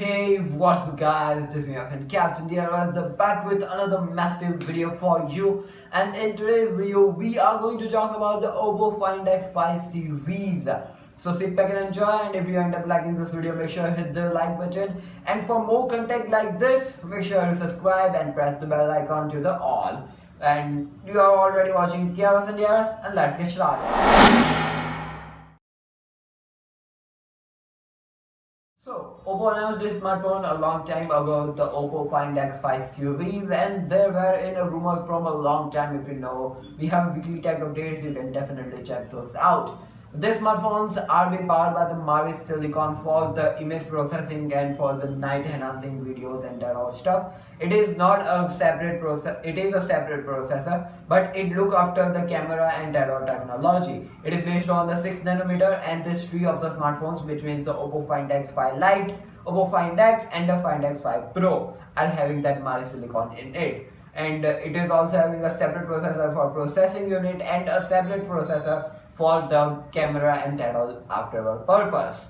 Hey, what's up guys, this is me, your friend captaindrs, back with another massive video for you. And in today's video, we are going to talk about the Oppo Find X5 series. So sit back and enjoy, and if you end up liking this video, make sure to hit the like button. And for more content like this, make sure to subscribe and press the bell icon to the all. And you are already watching krsndrs, and let's get started. So, Oppo announced this smartphone a long time ago, the Oppo Find X5 series, and there were rumors from a long time. If you know, we have weekly tech updates, you can definitely check those out. These smartphones are being powered by the MariSilicone for the image processing and for the night enhancing videos and that all stuff. It is not a separate process, it is a separate processor, but it looks after the camera and that all technology. It is based on the 6nm and this tree of the smartphones, which means the Oppo Find X5 Lite, Oppo Find X and the Find X5 Pro are having that MariSilicone in it. And it is also having a separate processor for processing unit and a separate processor for the camera and that all afterward purpose.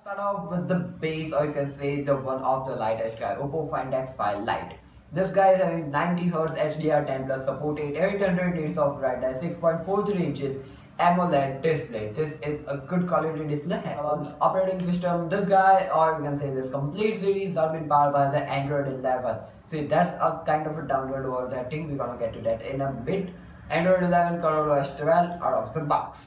Start off with the base, or you can say the one of the lightest guy, Oppo Find X5 Lite. This guy is having 90Hz HDR10 plus supported 800 nits of brightness, 6.43 inches AMOLED display. This is a good quality display. Operating system, this guy, or you can say this complete series, has been powered by the Android 11. See, that's a kind of a download over that thing. We're gonna get to that in a bit. Android 11 ColorOS 12 out of the box.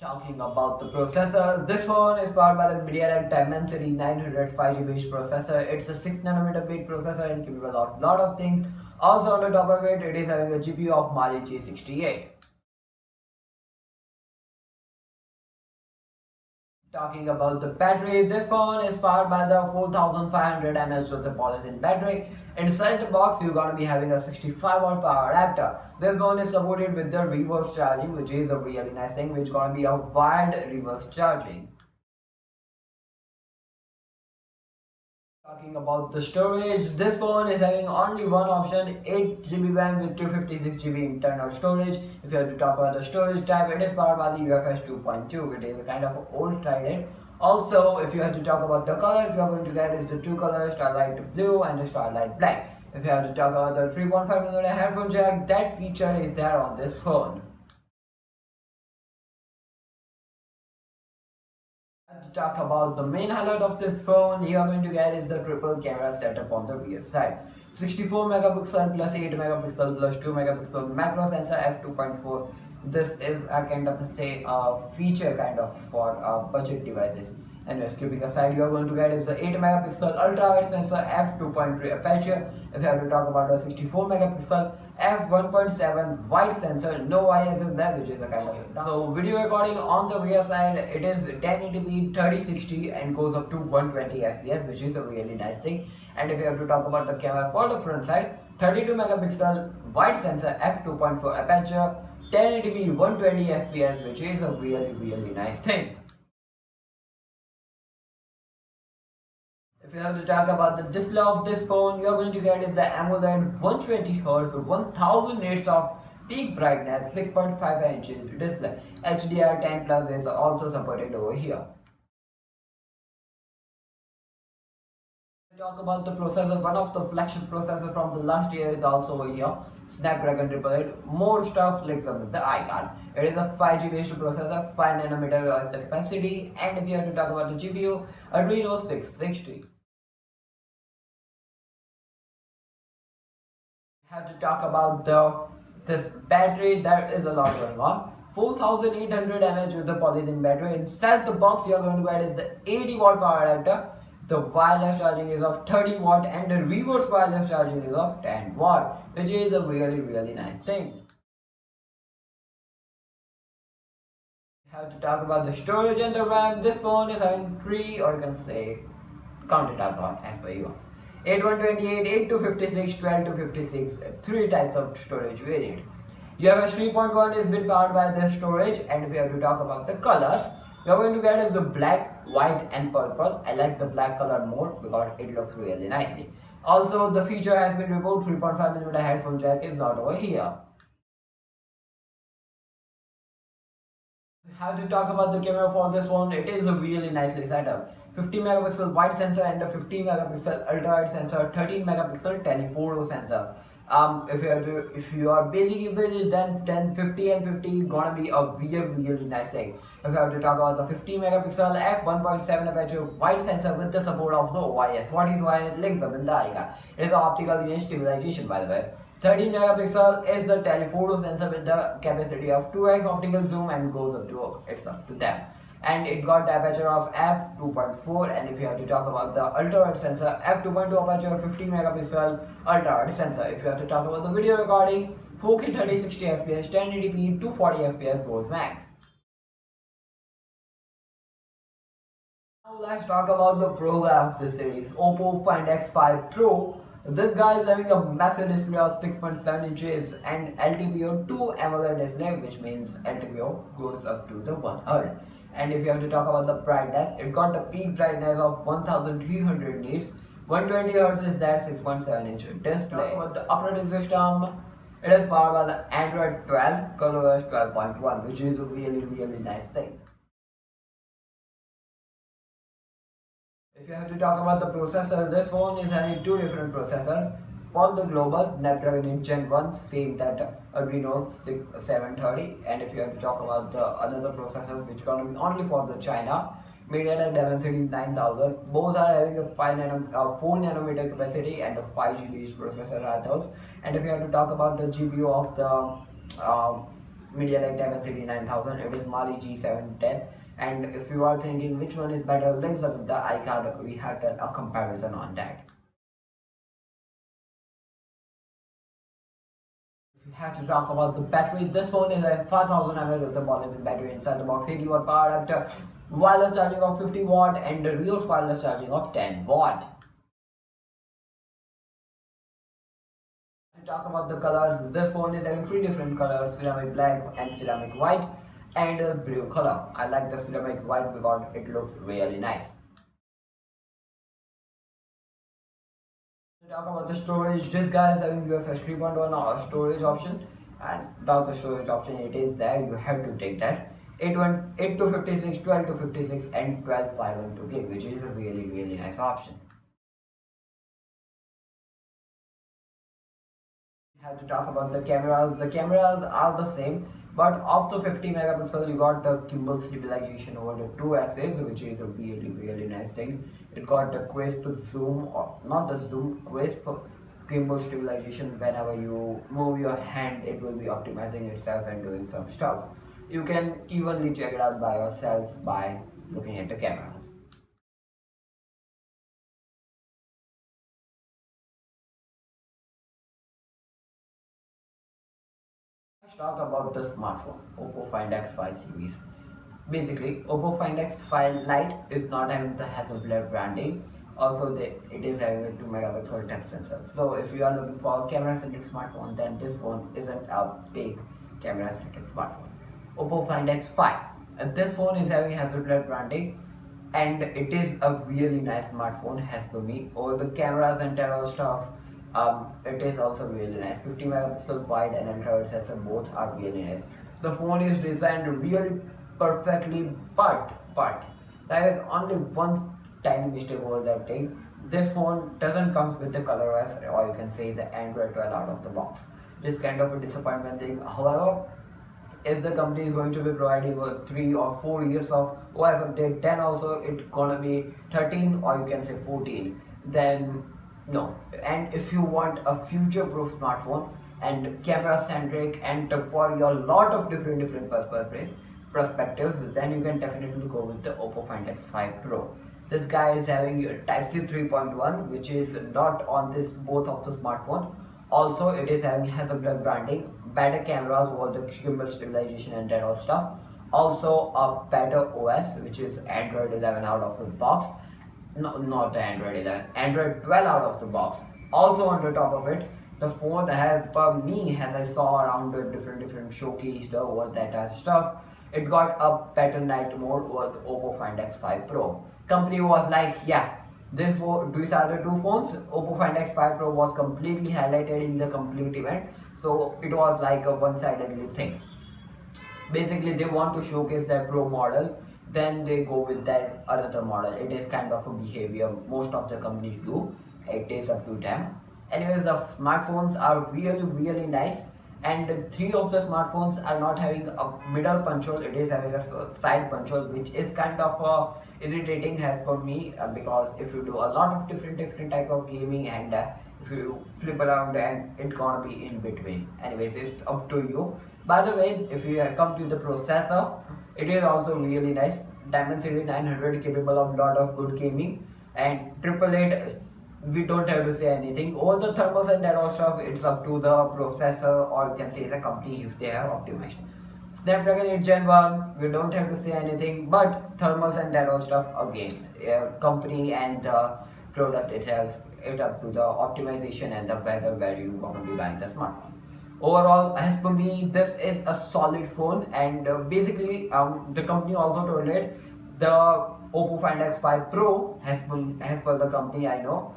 Talking about the processor, this phone is powered by the Mediatek Dimensity 900 5GB processor. It's a 6nm based processor and capable of lot of things. Also on the top of it, it is having a GPU of Mali G68. Talking about the battery, this phone is powered by the 4500 mAh with the polyethylene battery. Inside the box, you're going to be having a 65-watt power adapter. This phone is supported with the reverse charging, which is a really nice thing, which is going to be a wired reverse charging. Talking about the storage, this phone is having only one option, 8GB RAM with 256GB internal storage. If you have to talk about the storage type, it is powered by the UFS 2.2, which is a kind of old trident. Also, if you have to talk about the colors, we are going to get is the two colors, Starlight Blue and the Starlight Black. If you have to talk about the 3.5mm headphone jack, that feature is there on this phone. To talk about the main highlight of this phone, you are going to get is the triple camera setup on the rear side. 64 megapixel plus 8 megapixel plus 2 megapixel macro sensor f2.4. This is a kind of feature kind of for budget devices. And skipping aside, you are going to get is the 8 megapixel ultra wide sensor f2.3 aperture. If you have to talk about the 64 megapixel f1.7 wide sensor, no IS is there, which is a kind of so video recording on the rear side, it is 1080p 3060 and goes up to 120 fps, which is a really nice thing. And if you have to talk about the camera for the front side, 32 megapixel wide sensor f2.4 aperture, 1080p 120 fps, which is a really nice thing. If you have to talk about the display of this phone, you are going to get is the AMOLED 120Hz 1000 nits of peak brightness 6.5 inches display. HDR10 plus is also supported over here. Talk about the processor, one of the flagship processors from the last year is also over here, Snapdragon 888. More stuff links up with the icon. It is a 5G based processor, 5nm capacity, and if you have to talk about the GPU, Adreno 660. Have to talk about this battery, there is a lot going on. 4800 mAh with the polyethylene battery. Inside the box, you are going to get is the 80-watt power adapter. The wireless charging is of 30 watt and the reverse wireless charging is of 10 watt, which is a really nice thing. Have to talk about the storage and the RAM. This phone is having three, or you can say count it up as per you. 8128, 8256, 1256, three types of storage variant. You have a 3.1 is been powered by the storage, and if you have to talk about the colors, you are going to get is the black, white and purple. I like the black color more because it looks really nicely. Also, the feature has been removed. 3.5mm headphone jack is not over here. How to talk about the camera for this phone? It is a really nicely set up. 50 megapixel wide sensor and a 50 megapixel ultra wide sensor, 13 megapixel telephoto sensor. If you are basic usage, then 10, 50 and 50 gonna be a really nice thing. If you have to talk about the 50 megapixel f1.7 aperture wide sensor with the support of the OIS. What is OIS? Links up in the icon. It is the optical image stabilization, by the way. 13 megapixel is the telephoto sensor with the capacity of 2x optical zoom and goes up to 10. And it got the aperture of f2.4. And if you have to talk about the ultra wide sensor, f2.2 aperture, 50 megapixel ultra wide sensor. If you have to talk about the video recording, 4K 30 60 fps, 1080p, 240 fps goes max. Now let's talk about the Pro guy of this series, Oppo Find X5 Pro. This guy is having a massive display of 6.7 inches and LTPO 2 AMOLED display, which means LTPO goes up to the 100. And if you have to talk about the brightness, it got the peak brightness of 1300 nits. 120 Hz is that 6.7 inch display. Talk about the operating system, it is powered by the Android 12, ColorOS 12.1, which is a really nice thing. If you have to talk about the processor, this phone is having two different processors. For the global, Snapdragon Gen 1, same that Adreno 730. And if you have to talk about the another processor, which gonna be only for the China, Mediatek Dimensity 9000. Both are having a 4 nanometer capacity and a 5 GB processor are those. And if you have to talk about the GPU of the Mediatek Dimensity 9000, it is Mali G710. And if you are thinking which one is better, links up with the iCard, we have done a comparison on that. If you have to talk about the battery, this phone is a 5000 mAh with a polyethylene battery inside the box, 80 watt power adapter, wireless charging of 50 watt and the real wireless charging of 10 watt. To talk about the colors, this phone is having 3 different colors, ceramic black and ceramic white and a blue color. I like the ceramic white because it looks really nice. To talk about the storage, this guy is having UFS 3.1 storage option, and without the storage option it is there, you have to take that. 8 to 56, 12 to 56 and 12 512 gig, which is a really nice option. Have to talk about the cameras. The cameras are the same, but of the 50 megapixel you got the gimbal stabilization over the 2 axes, which is a really nice thing. It got the crisp zoom, or not the zoom, crisp gimbal stabilization. Whenever you move your hand, it will be optimizing itself and doing some stuff. You can evenly check it out by yourself by looking at the cameras. Let's talk about the smartphone, Oppo Find X5 series. Basically, Oppo Find X5 Lite is not having the Hasselblad branding. Also, it is having a 2 megapixel depth sensor. So, if you are looking for a camera-centric smartphone, then this phone isn't a big camera-centric smartphone. Oppo Find X5. This phone is having Hasselblad branding, and it is a really nice smartphone as per me. All the cameras and terror stuff. It is also really nice. 50 megapixel wide and ultra sensor, both are really nice. The phone is designed really perfectly, but there is only one tiny mistake over that thing. This phone doesn't comes with the ColorOS, or you can say the Android 12 out of the box. This kind of a disappointment thing. However, if the company is going to be providing 3 or 4 years of OS update, then also it's gonna be 13 or you can say 14. Then no. And if you want a future-proof smartphone and camera-centric and for your lot of different perspectives, then you can definitely go with the Oppo Find X5 Pro. This guy is having a Type-C 3.1, which is not on this both of the smartphone. Also, it is having Hasselblad branding, better cameras over the gimbal stabilization and that all stuff. Also, a better OS, which is Android 11 out of the box. No, not the Android 11, Android 12 out of the box. Also on the top of it, the phone has, per me, as I saw around the different showcase, the all that type of stuff, it got a better night mode over the Oppo Find X5 Pro. Company was like, yeah, these are the two phones. Oppo Find X5 Pro was completely highlighted in the complete event, so it was like a one-sided thing. Basically they want to showcase their pro model, then they go with that another model. It is kind of a behavior most of the companies do. It is up to them. Anyways, the smartphones are really nice, and three of the smartphones are not having a middle punch hole, it is having a side punch hole, which is kind of irritating as per me, because if you do a lot of different type of gaming, and if you flip around and it's gonna be in between. Anyways, it's up to you. By the way, if you come to the processor, it is also really nice. Dimensity 900 capable of lot of good gaming, and 888, we don't have to say anything. All the thermals and that all stuff, it's up to the processor, or you can say the company if they have optimized. Snapdragon 8 Gen 1, we don't have to say anything, but thermals and that all stuff, again, company and the product itself, it's up to the optimization and the weather where you gonna be buying the smartphone. Overall, as per me, this is a solid phone, and basically the company also told it, the Oppo Find X5 Pro, as per the company I know,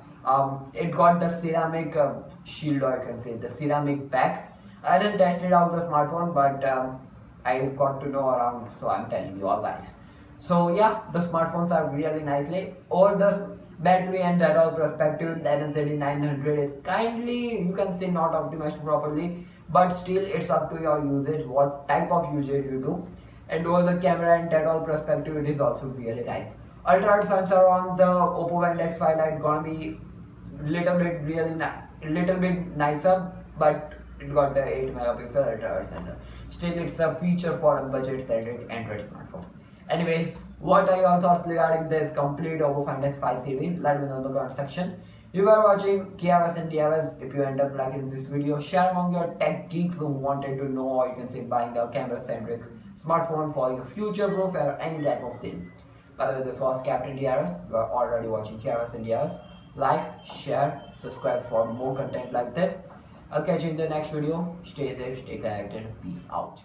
it got the ceramic shield, or you can say the ceramic back. I didn't test it out the smartphone, but I got to know around, so I'm telling you all guys. So yeah, the smartphones are really nicely. All the battery and that all perspective, Dimensity 900 is kindly, you can say, not optimized properly, but still it's up to your usage, what type of usage you do. And all the camera and that all perspective, it is also really nice. Ultra wide sensor on the Oppo Find X5 Lite gonna be little bit nicer, but it got the 8 megapixel ultra wide sensor. Still, it's a feature for a budget-centric Android smartphone. Anyway, what are your thoughts regarding this complete Oppo Find X5 series? Let me know in the comment section. You are watching krsndrs. If you end up liking this video, share among your tech geeks who wanted to know, or you can say buying a camera-centric smartphone for your future proof or any type of thing. By the way, this was captaindrs. You are already watching krsndrs. Like, share, subscribe for more content like this. I'll catch you in the next video. Stay safe, stay connected. Peace out.